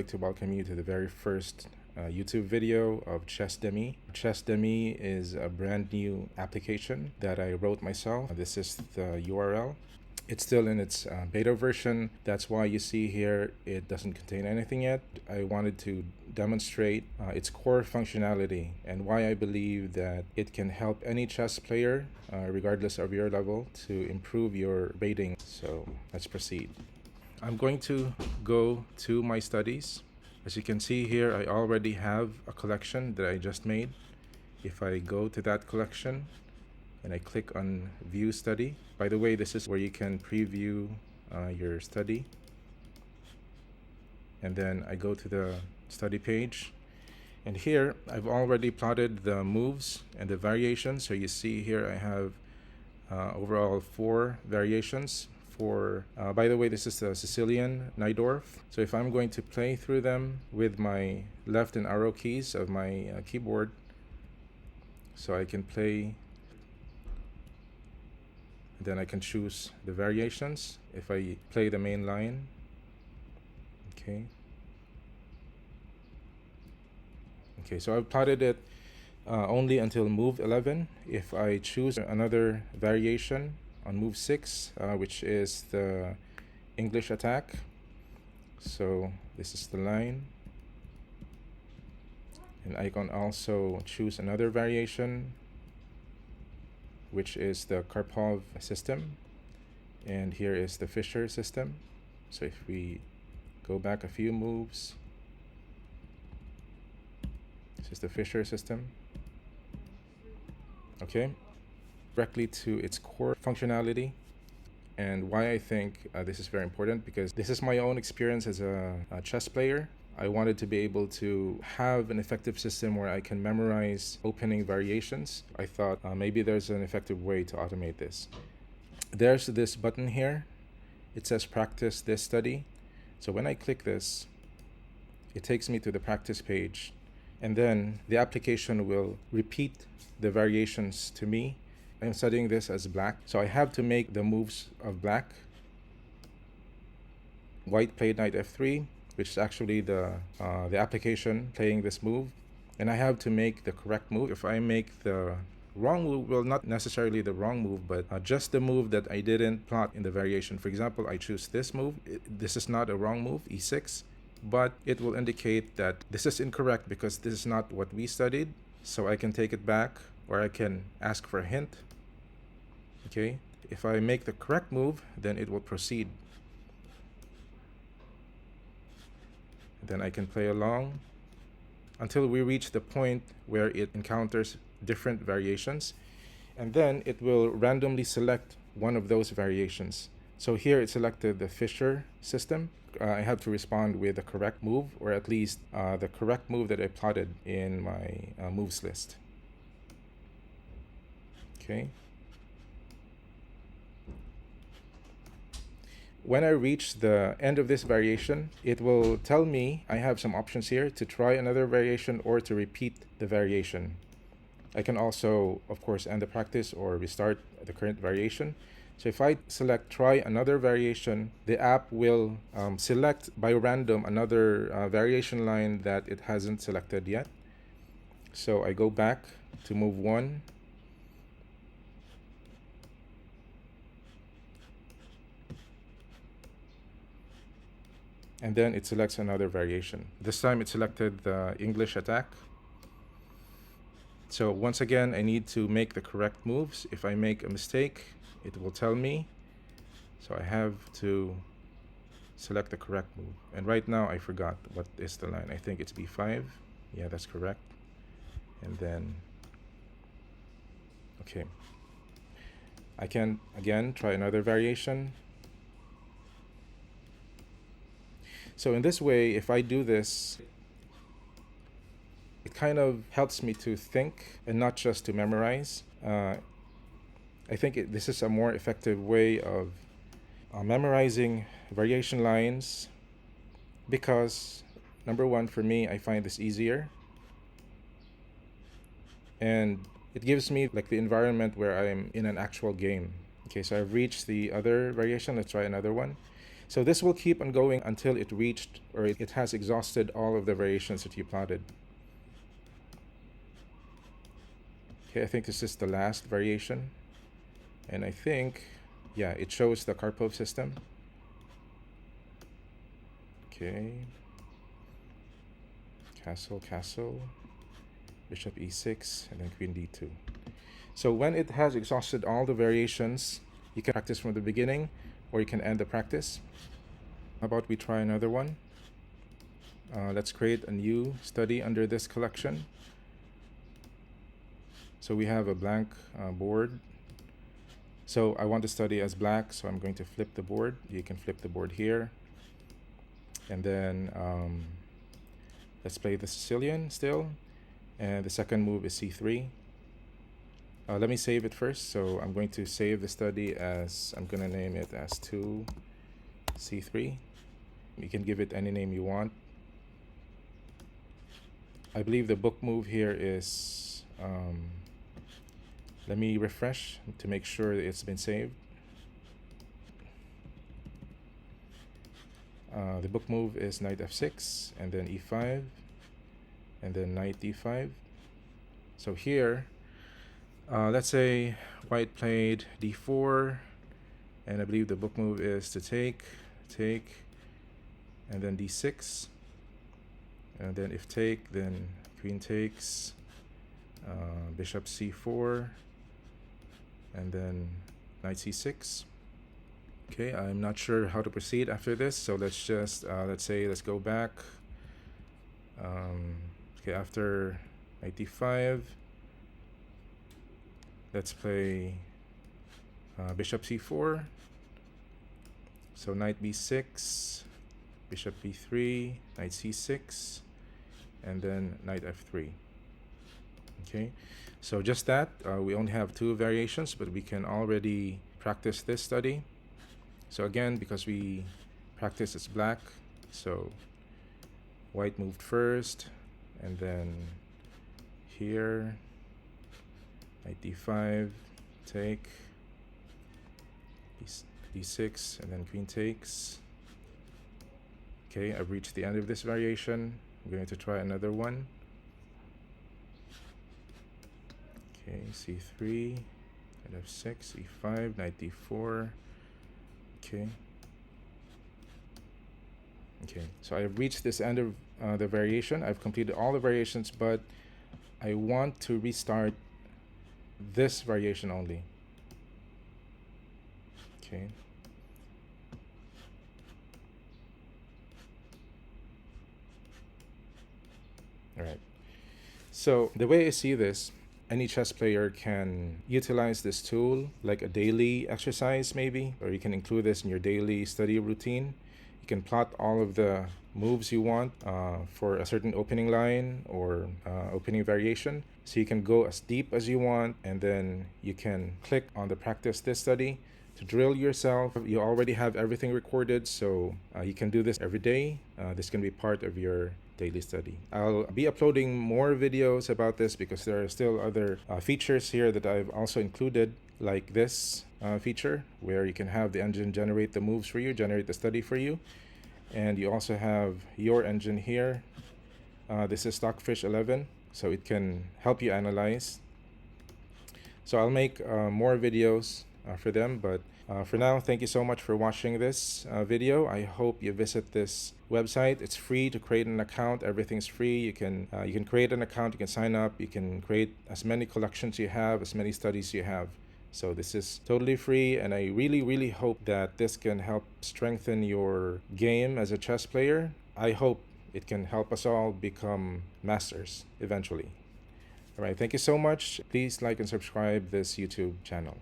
I'd like to welcome you to the very first YouTube video of ChessDemy. ChessDemy is a brand new application that I wrote myself. This is the URL. It's still in its beta version. That's why you see here it doesn't contain anything yet. I wanted to demonstrate its core functionality and why I believe that it can help any chess player, regardless of your level, to improve your rating. So let's proceed. I'm going to go to my studies. As you can see here, I already have a collection that I just made. If I go to that collection and I click on View Study, by the way, this is where you can preview your study. And then I go to the study page. And here, I've already plotted the moves and the variations. So you see here, I have overall 4 variations. By the way, this is the Sicilian Najdorf. So if I'm going to play through them with my left and arrow keys of my keyboard, so I can play, then I can choose the variations. If I play the main line, okay. Okay, so I've plotted it only until move 11. If I choose another variation on move 6, which is the English attack. So this is the line. And I can also choose another variation, which is the Karpov system. And here is the Fischer system. So if we go back a few moves, this is the Fischer system. Okay. Directly to its core functionality, and why I think this is very important, because this is my own experience as a chess player. I wanted to be able to have an effective system where I can memorize opening variations. I thought maybe there's an effective way to automate this. There's this button here. It says practice this study. So when I click this, it takes me to the practice page, and then the application will repeat the variations to me. I'm studying this as black, so I have to make the moves of black. White played knight f3, which is actually the application playing this move, and I have to make the correct move. If I make the wrong move, well, not necessarily the wrong move, but just the move that I didn't plot in the variation. For example, I choose this move. This is not a wrong move, e6, but it will indicate that this is incorrect because this is not what we studied. So I can take it back, or I can ask for a hint. Okay, if I make the correct move, then it will proceed. Then I can play along until we reach the point where it encounters different variations, and then it will randomly select one of those variations. So here it selected the Fischer system. I have to respond with the correct move, or at least the correct move that I plotted in my moves list. Okay. When I reach the end of this variation, it will tell me I have some options here to try another variation or to repeat the variation. I can also, of course, end the practice or restart the current variation. So if I select try another variation, the app will select by random another variation line that it hasn't selected yet. So I go back to move 1. And then it selects another variation. This time it selected the English attack. So once again, I need to make the correct moves. If I make a mistake, it will tell me. So I have to select the correct move. And right now I forgot what is the line. I think it's b5. Yeah, that's correct. And then, okay. I can again try another variation. So in this way, if I do this, it kind of helps me to think and not just to memorize. I think this is a more effective way of memorizing variation lines, because number one, for me, I find this easier. And it gives me like the environment where I'm in an actual game. Okay, so I've reached the other variation. Let's try another one. So this will keep on going until it reached, or it has exhausted all of the variations that you plotted. Okay, I think this is the last variation. And I think, yeah, it shows the Karpov system. Okay. Castle, castle, bishop e6, and then queen d2. So when it has exhausted all the variations, you can practice from the beginning, or you can end the practice. How about we try another one? Let's create a new study under this collection. So we have a blank board. So I want to study as black, so I'm going to flip the board. You can flip the board here. And then let's play the Sicilian still. And the second move is c3. Let me save it first. So I'm going to save the study as, I'm going to name it as 2 c3. You can give it any name you want. I believe the book move here is, let me refresh to make sure that it's been saved. The book move is knight f6, and then e5, and then knight d5. So here, let's say white played d4, and I believe the book move is to take, and then d6, and then if take, then queen takes, bishop c4, and then knight c6. Okay, I'm not sure how to proceed after this, so let's just let's go back. Okay, after knight d5, let's play bishop c4. So knight b6, bishop b3, knight c6, and then knight f3. Okay, so just that, we only have 2 variations, but we can already practice this study. So again, because we practice as black, so white moved first, and then here, knight d5, take, d6, and then queen takes. Okay, I've reached the end of this variation. I'm going to try another one. Okay, c3, knight f6, e5, knight d4. Okay. Okay, so I've reached this end of the variation. I've completed all the variations, but I want to restart this variation only. Okay. All right. So the way I see this, any chess player can utilize this tool like a daily exercise maybe, or you can include this in your daily study routine. You can plot all of the moves you want for a certain opening line or opening variation. So you can go as deep as you want, and then you can click on the practice this study to drill yourself. You already have everything recorded, so you can do this every day. This can be part of your daily study. I'll be uploading more videos about this because there are still other features here that I've also included, like this feature where you can have the engine generate the moves for you, generate the study for you. And you also have your engine here. This is Stockfish 11, so it can help you analyze. So I'll make more videos for them, but for now, thank you so much for watching this video. I hope you visit this website. It's free to create an account. Everything's free. You can create an account, you can sign up, you can create as many collections you have, as many studies you have. So this is totally free, and I really hope that this can help strengthen your game as a chess player. I hope it can help us all become masters eventually. All right, thank you so much. Please like and subscribe this YouTube channel.